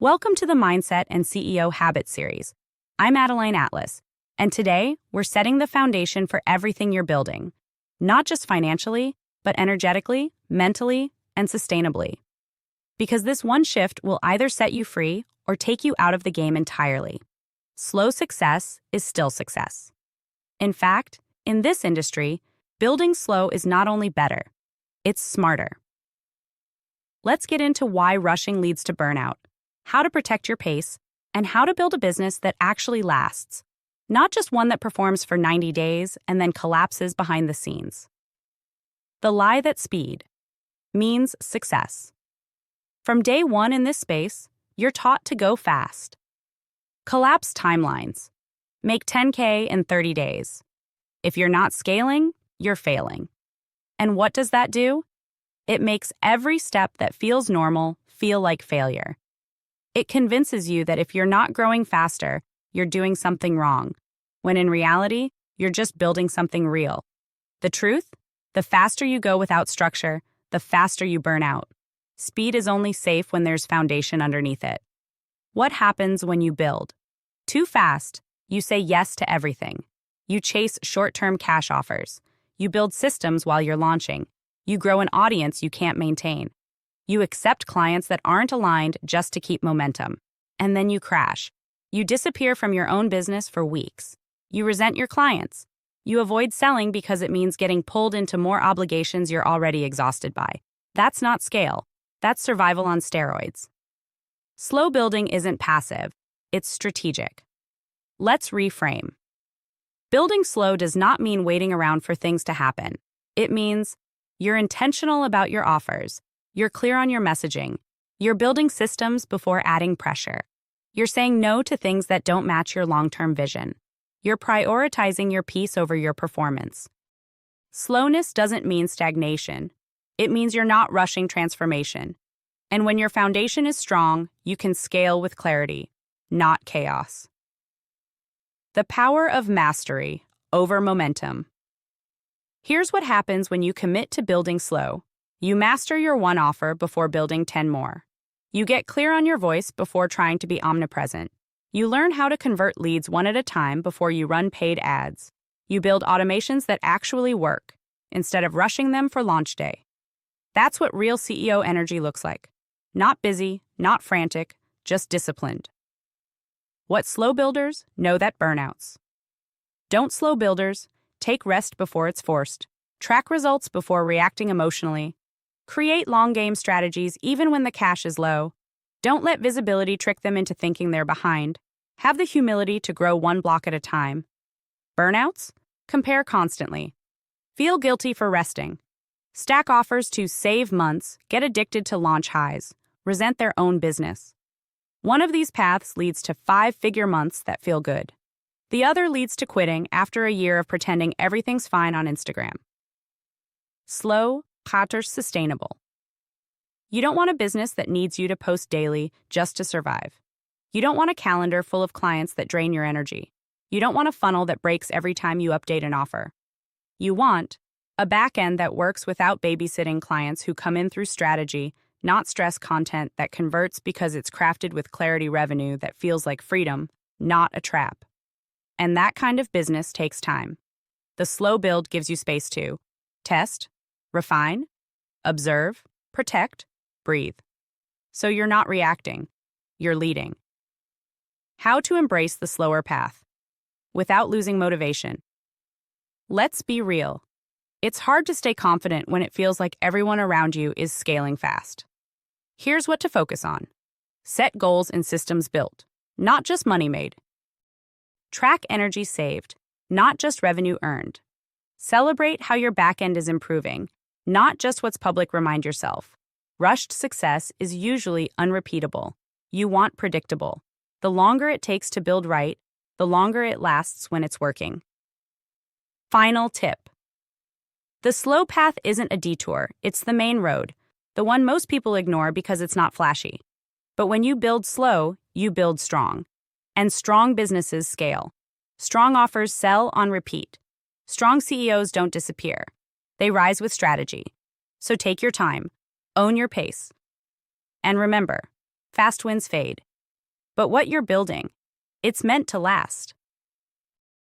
Welcome to the Mindset and CEO Habits series. I'm ADELINE Atlas, and today we're setting the foundation for everything you're building, not just financially, but energetically, mentally, and sustainably. Because this one shift will either set you free or take you out of the game entirely. Slow success is still success. In fact, in this industry, building slow is not only better, it's smarter. Let's get into why rushing leads to burnout, how to protect your pace, and how to build a business that actually lasts, not just one that performs for 90 days and then collapses behind the scenes. The lie that speed means success. From day one in this space, you're taught to go fast. Collapse timelines. Make 10K in 30 days. If you're not scaling, you're failing. And what does that do? It makes every step that feels normal feel like failure. It convinces you that if you're not growing faster, you're doing something wrong, when in reality, you're just building something real. The truth? The faster you go without structure, the faster you burn out. Speed is only safe when there's foundation underneath it. What happens when you build? Too fast, you say yes to everything. You chase short-term cash offers. You build systems while you're launching. You grow an audience you can't maintain. You accept clients that aren't aligned just to keep momentum. And then you crash. You disappear from your own business for weeks. You resent your clients. You avoid selling because it means getting pulled into more obligations you're already exhausted by. That's not scale. That's survival on steroids. Slow building isn't passive. It's strategic. Let's reframe. Building slow does not mean waiting around for things to happen. It means you're intentional about your offers. You're clear on your messaging. You're building systems before adding pressure. You're saying no to things that don't match your long-term vision. You're prioritizing your peace over your performance. Slowness doesn't mean stagnation. It means you're not rushing transformation. And when your foundation is strong, you can scale with clarity, not chaos. The power of mastery over momentum. Here's what happens when you commit to building slow. You master your one offer before building 10 more. You get clear on your voice before trying to be omnipresent. You learn how to convert leads one at a time before you run paid ads. You build automations that actually work, instead of rushing them for launch day. That's what real CEO energy looks like. Not busy, not frantic, just disciplined. What slow builders know that burnouts. Don't slow builders. Take rest before it's forced. Track results before reacting emotionally. Create long-game strategies even when the cash is low. Don't let visibility trick them into thinking they're behind. Have the humility to grow one block at a time. Burnouts? Compare constantly. Feel guilty for resting. Stack offers to save months, get addicted to launch highs, resent their own business. One of these paths leads to 5-figure months that feel good. The other leads to quitting after a year of pretending everything's fine on Instagram. Slow, sustainable. You don't want a business that needs you to post daily just to survive. You don't want a calendar full of clients that drain your energy. You don't want a funnel that breaks every time you update an offer. You want a back end that works without babysitting clients who come in through strategy, not stress content that converts because it's crafted with clarity revenue that feels like freedom, not a trap. And that kind of business takes time. The slow build gives you space to test, refine, observe, protect, breathe. So you're not reacting, you're leading. How to embrace the slower path without losing motivation. Let's be real. It's hard to stay confident when it feels like everyone around you is scaling fast. Here's what to focus on. Set goals and systems built, not just money made. Track energy saved, not just revenue earned. Celebrate how your backend is improving, not just what's public. Remind yourself. Rushed success is usually unrepeatable. You want predictable. The longer it takes to build right, the longer it lasts when it's working. Final tip. The slow path isn't a detour, it's the main road, the one most people ignore because it's not flashy. But when you build slow, you build strong. And strong businesses scale. Strong offers sell on repeat. Strong CEOs don't disappear. They rise with strategy. So take your time. Own your pace. And remember, fast wins fade. but what you're building. It's meant to last.